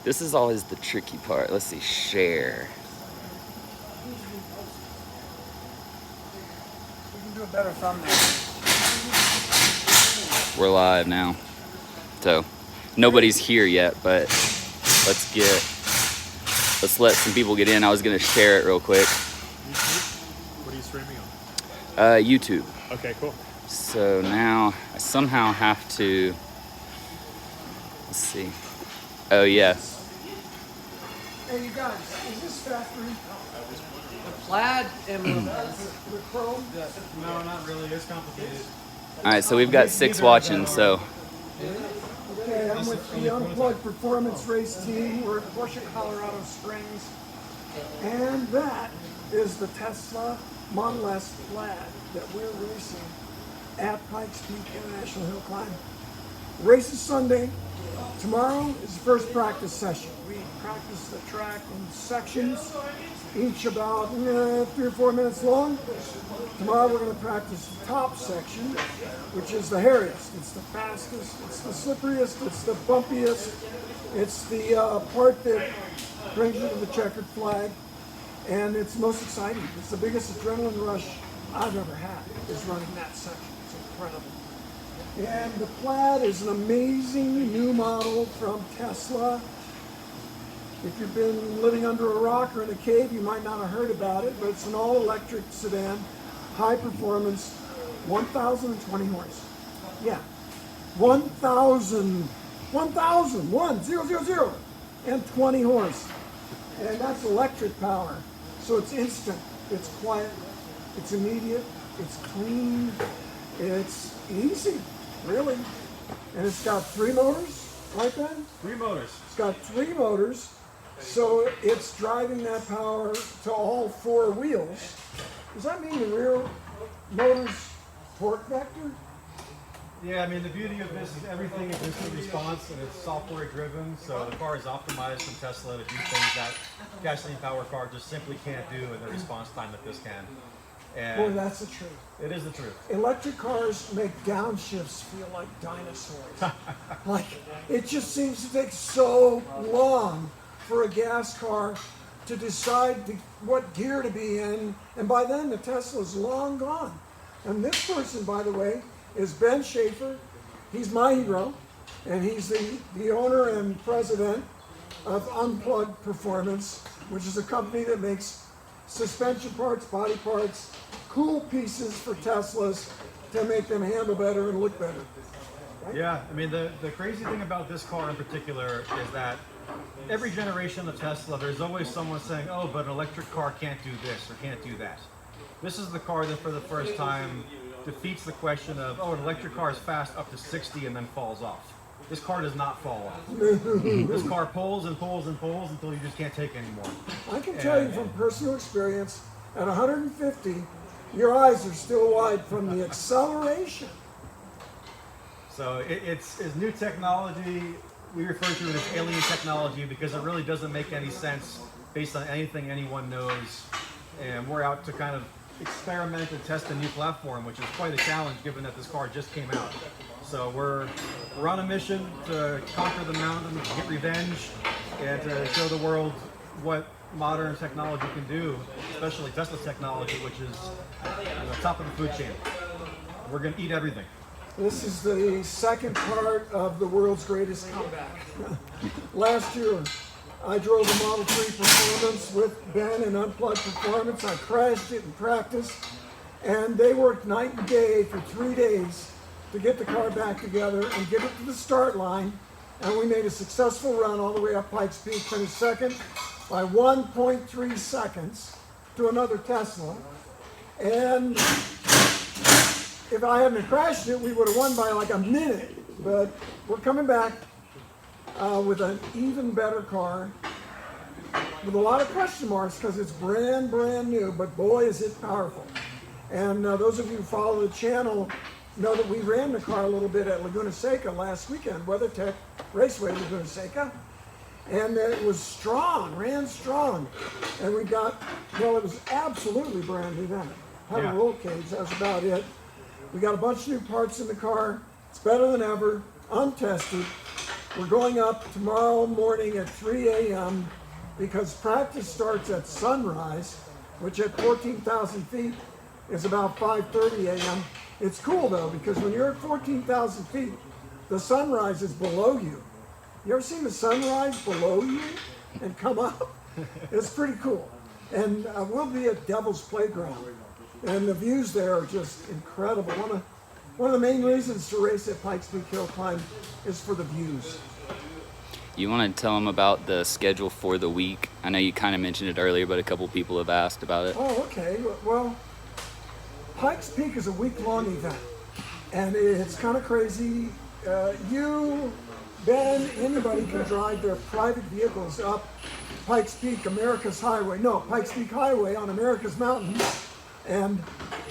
This is always the tricky part. Let's see, share. We can do a better thumbnail. We're live now. So, nobody's here yet, but let's let some people get in. I was gonna share it real quick. What are you streaming on? YouTube. Okay, cool. So now I somehow have to, let's see. Oh yeah. Hey, you guys, is this factory? The Plaid and the Chrome? No, not really. It's complicated. All right, so we've got 6 watching, so. Okay, I'm with the Unplugged Performance Race team. We're at Busher, Colorado Springs. And that is the Tesla Model S Plaid that we're racing at Pikes Peak International Hill Climb. Race is Sunday. Tomorrow is the first practice session. We practice the track in sections, each about 3 or 4 minutes long. Tomorrow we're going to practice the top section, which is the hairiest. It's the fastest, it's the slipperiest, it's the bumpiest. It's the part that brings you to the checkered flag, and it's most exciting. It's the biggest adrenaline rush I've ever had, is running that section. It's incredible. And the Plaid is an amazing new model from Tesla. If you've been living under a rock or in a cave, you might not have heard about it, but it's an all-electric sedan, high performance, 1,020 horse. Yeah, 1,000, and 20 horse. And that's electric power. So it's instant, it's quiet, it's immediate, it's clean, it's easy. Really? And it's got 3 motors, right Ben? 3 motors. It's got 3 motors, so it's driving that power to all 4 wheels. Does that mean the rear motor's torque vector? Yeah, I mean, the beauty of this is everything is instant response and it's software driven, so the car is optimized from Tesla to do things that gasoline powered car just simply can't do in the response time that this can. And Boy, that's the truth. it is the truth. Electric cars make downshifts feel like dinosaurs. Like, it just seems to take so long for a gas car to decide what gear to be in, and by then the Tesla's long gone. And this person, by the way, is Ben Schaefer. He's my hero, and he's the owner and president of Unplugged Performance, which is a company that makes suspension parts, body parts, cool pieces for Teslas to make them handle better and look better. Right? Yeah, I mean, the crazy thing about this car in particular is that every generation of Tesla, there's always someone saying, oh, but an electric car can't do this or can't do that. This is the car that for the first time defeats the question of, oh, an electric car is fast up to 60 and then falls off. This car does not fall off. This car pulls and pulls and pulls until you just can't take anymore. I can tell you from personal experience, at 150, your eyes are still wide from the acceleration. So it's new technology. We refer to it as alien technology because it really doesn't make any sense based on anything anyone knows. And we're out to kind of experiment and test a new platform, which is quite a challenge given that this car just came out. So we're on a mission to conquer the mountain, to get revenge, and to show the world what modern technology can do, especially Tesla's technology, which is on the top of the food chain. We're going to eat everything. This is the second part of the world's greatest comeback. Last year, I drove a Model 3 Performance with Ben in Unplugged Performance. I crashed it in practice, and they worked night and day for 3 days to get the car back together and get it to the start line. And we made a successful run all the way up Pikes Peak, finished second by 1.3 seconds to another Tesla. And if I hadn't crashed it, we would have won by like a minute. But we're coming back with an even better car with a lot of question marks because it's brand new, but boy is it powerful. And those of you who follow the channel know that we ran the car a little bit at Laguna Seca last weekend, WeatherTech Raceway Laguna Seca, and it was strong, ran strong. And we got, well, it was absolutely brand new then. Had a roll cage, that was about it. We got a bunch of new parts in the car. It's better than ever, untested. We're going up tomorrow morning at 3 a.m. because practice starts at sunrise, which at 14,000 feet is about 5:30 a.m. It's cool though, because when you're at 14,000 feet, the sunrise is below you. You ever seen the sunrise below you and come up? It's pretty cool. And we'll be at Devil's Playground. And the views there are just incredible. One of the main reasons to race at Pikes Peak Hill Climb is for the views. You want to tell them about the schedule for the week? I know you kind of mentioned it earlier, but a couple people have asked about it. Oh, okay. Well, Pikes Peak is a week-long event, and it's kind of crazy. You, Ben, anybody can drive their private vehicles up Pikes Peak, America's Highway. No, Pikes Peak Highway on America's Mountains, and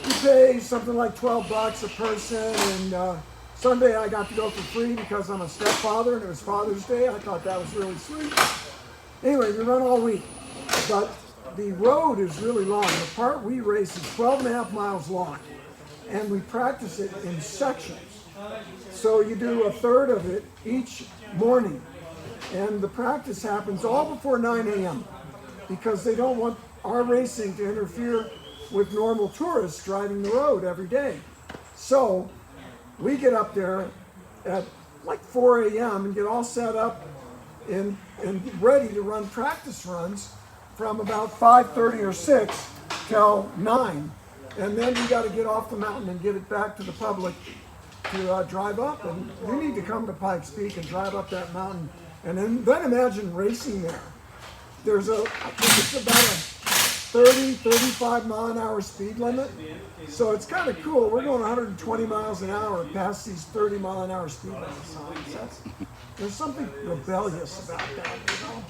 you pay something like $12 a person. And Sunday I got to go for free because I'm a stepfather and it was Father's Day. I thought that was really sweet. Anyway, we run all week, but the road is really long. The part we race is 12.5 miles long, and we practice it in sections. So you do a third of it each morning, and the practice happens all before 9 a.m. because they don't want our racing to interfere with normal tourists driving the road every day. So we get up there at like 4 a.m. and get all set up and ready to run practice runs from about 5:30 or 6 till 9. And then you got to get off the mountain and get it back to the public to drive up. And you need to come to Pikes Peak and drive up that mountain. And then imagine racing there. I think it's about a 30, 35 mile an hour speed limit. So it's kind of cool. We're going 120 miles an hour past these 30 mile an hour speed limits. There's something rebellious about that, you know.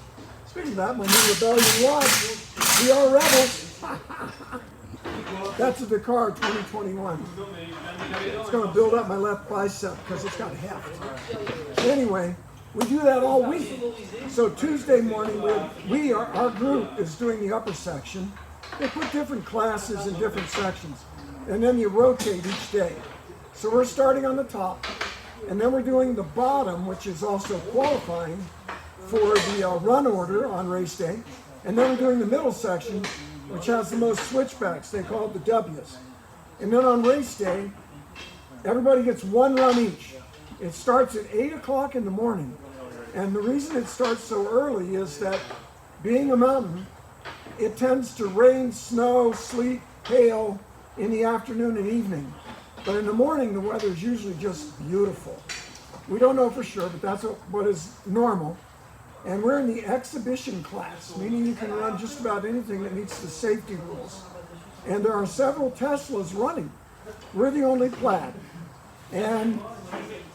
Speaking of that, my new rebellion watch, we are rebels. That's a Dakar 2021. It's going to build up my left bicep because it's got heft. Anyway, we do that all week. So Tuesday morning, our group is doing the upper section. They put different classes in different sections, and then you rotate each day. So we're starting on the top, and then we're doing the bottom, which is also qualifying for the run order on race day. And then we're doing the middle section, which has the most switchbacks. They call it the W's. And then on race day, everybody gets one run each. It starts at 8 o'clock in the morning. And the reason it starts so early is that being a mountain, it tends to rain, snow, sleet, hail in the afternoon and evening. But in the morning, the weather is usually just beautiful. We don't know for sure, but that's what is normal. And we're in the exhibition class, meaning you can run just about anything that meets the safety rules. And there are several Teslas running. We're the only Plaid. And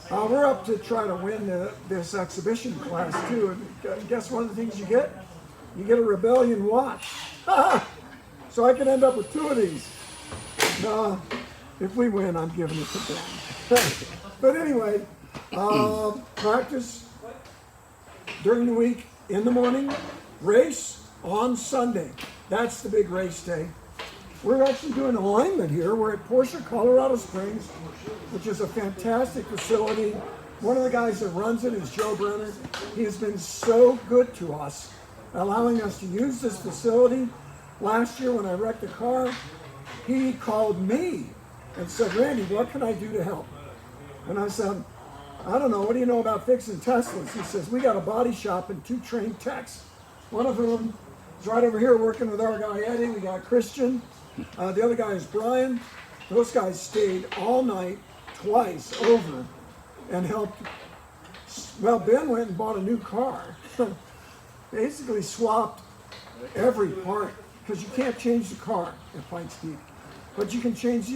we're up to try to win this exhibition class too. And guess one of the things you get? You get a Rebellion watch. So I could end up with 2 of these. If we win, I'm giving it to them. But anyway, practice during the week, in the morning, race on Sunday. That's the big race day. We're actually doing alignment here. We're at Porsche Colorado Springs, which is a fantastic facility. One of the guys that runs it is Joe Brenner. He has been so good to us, allowing us to use this facility. Last year when I wrecked the car, he called me and said, "Randy, what can I do to help?" And I said, "I don't know, what do you know about fixing Teslas?" He says, "We got a body shop and 2 trained techs. One of them is right over here working with our guy Eddie. We got Christian. The other guy is Brian. Those guys stayed all night, twice over, and helped. Well, Ben went and bought a new car. Basically swapped every part, because you can't change the car at Pikes Peak. But you can change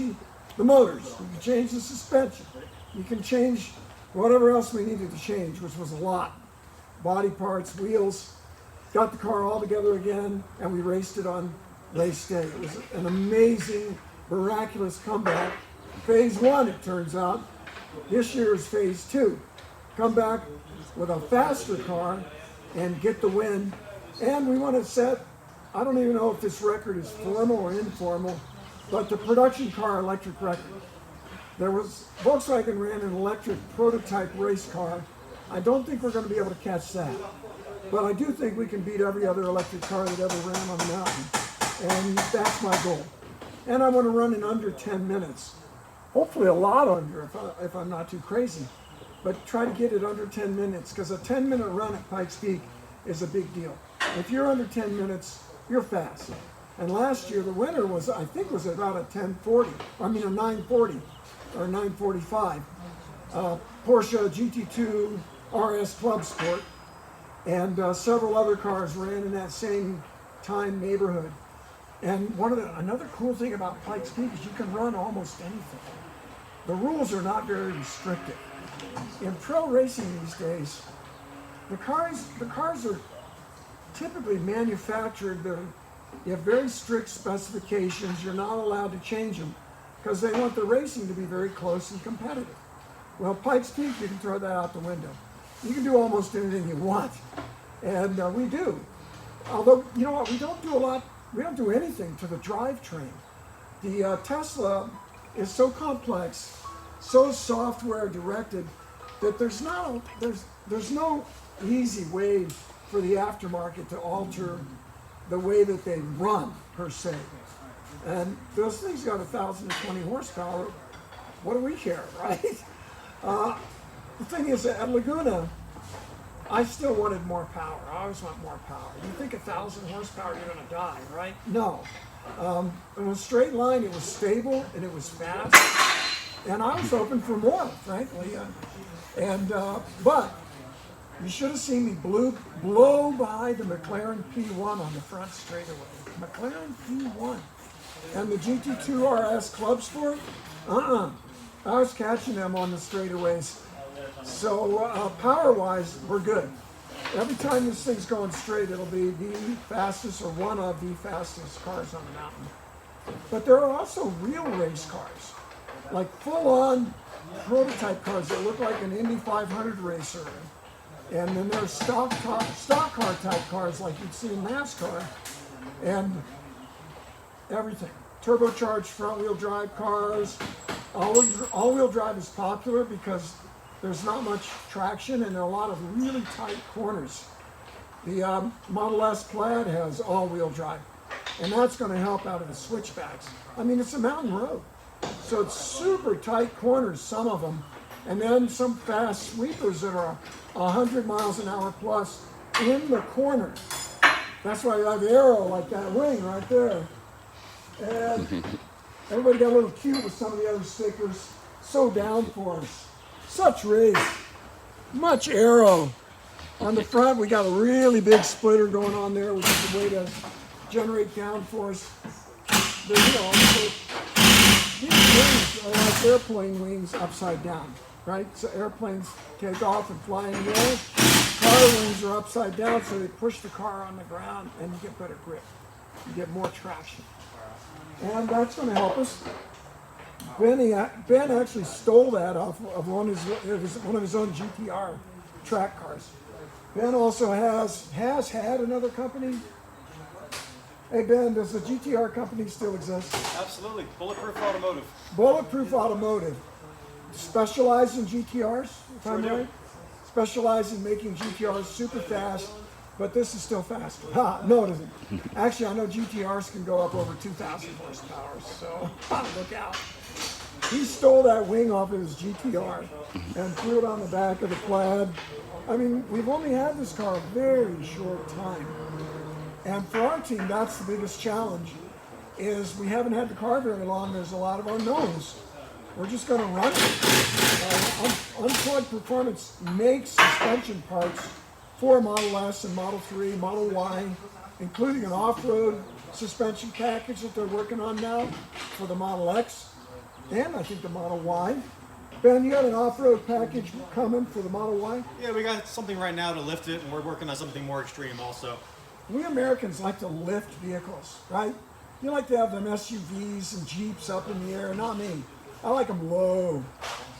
the motors. You can change the suspension. You can change whatever else we needed to change, which was a lot. Body parts, wheels, got the car all together again, and we raced it on race day. It was an amazing, miraculous comeback. Phase 1, it turns out. This year is phase 2. Come back with a faster car and get the win. And we want to set, I don't even know if this record is formal or informal, but the production car electric record. Volkswagen ran an electric prototype race car I don't think we're going to be able to catch that. But I do think we can beat every other electric car that ever ran on the mountain. And that's my goal. And I want to run in under 10 minutes. Hopefully a lot under if I'm not too crazy. But try to get it under 10 minutes, because a 10-minute run at Pikes Peak is a big deal. If you're under 10 minutes, you're fast. And last year, the winner was, I think, was about a 10:40. I mean, a 9:40 or 9:45. Porsche GT2 RS Club Sport, and several other cars ran in that same time neighborhood. And another cool thing about Pikes Peak is you can run almost anything. The rules are not very restrictive. In pro racing these days, the cars are typically manufactured. You have very strict specifications. You're not allowed to change them because they want the racing to be very close and competitive. Well, Pikes Peak, you can throw that out the window. You can do almost anything you want, and we do. Although, you know what, we don't do anything to the drivetrain. The Tesla is so complex, so software directed, that there's no easy way for the aftermarket to alter the way that they run, per se. And those things got 1,020 horsepower. What do we care, right? The thing is, at Laguna, I still wanted more power. I always want more power. You think 1,000 horsepower, you're going to die, right? No. In a straight line, it was stable and it was fast. And I was hoping for more, frankly. But you should have seen me blow by the McLaren P1 on the front straightaway. McLaren P1. And the GT2 RS Club Sport, I was catching them on the straightaways. So power-wise, we're good. Every time this thing's going straight, it'll be the fastest or one of the fastest cars on the mountain. But there are also real race cars, like full-on prototype cars that look like an Indy 500 racer. And then there's stock car type cars like you'd see in NASCAR, and everything. Turbocharged front-wheel drive cars. All-wheel drive is popular because there's not much traction and there are a lot of really tight corners. The Model S Plaid has all-wheel drive, and that's going to help out of the switchbacks. I mean, it's a mountain road, so it's super tight corners, some of them, and then some fast sweepers that are 100 miles an hour plus in the corner. That's why you have the arrow like that wing right there. And everybody got a little cute with some of the other stickers. So downforce. Such race. Much arrow. On the front, we got a really big splitter going on there, which is a way to generate downforce. These wings are like airplane wings upside down, right? So airplanes take off and fly in the air. Car wings are upside down, so they push the car on the ground and you get better grip. You get more traction. And that's going to help us. Ben actually stole that off of one of his own GTR track cars. Ben also has had another company. Hey Ben, does the GTR company still exist? Absolutely. Bulletproof Automotive. Bulletproof Automotive. Specialize in GTRs, if I'm right? Specialize in making GTRs super fast, but this is still faster. No, it isn't. Actually, I know GTRs can go up over 2,000 horsepower, so look out. He stole that wing off of his GTR and threw it on the back of the Plaid. I mean, we've only had this car a very short time. And for our team, that's the biggest challenge, is we haven't had the car very long. There's a lot of unknowns. We're just going to run it. Unplugged Performance makes suspension parts for Model S and Model 3, Model Y, including an off-road suspension package that they're working on now for the Model X and I think the Model Y. Ben, you got an off-road package coming for the Model Y? Yeah, we got something right now to lift it, and we're working on something more extreme also. We Americans like to lift vehicles, right? You like to have them SUVs and Jeeps up in the air. Not me. I like them low.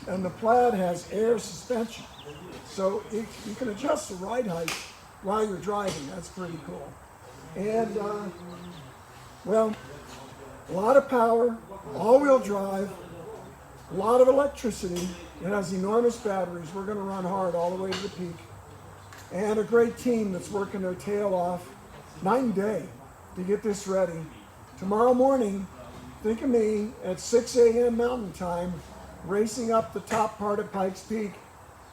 And the Plaid has air suspension. So you can adjust the ride height while you're driving. That's pretty cool. And, well, a lot of power, all-wheel drive, a lot of electricity, It has enormous batteries. We're going to run hard all the way to the peak. And a great team that's working their tail off night and day to get this ready. Tomorrow morning, think of me at 6 a.m. Mountain Time, racing up the top part of Pikes Peak,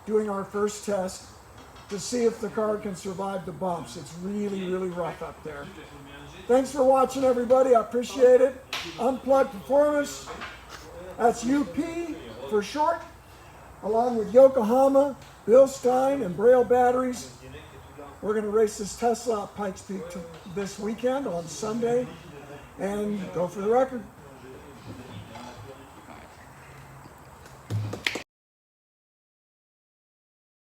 doing our first test to see if the car can survive the bumps. It's really, really rough up there. Thanks for watching, everybody. I appreciate it. Unplugged Performance. That's UP for short, along with Yokohama, Bill Stein, and Braille Batteries. We're going to race this Tesla at Pikes Peak this weekend on Sunday and go for the record.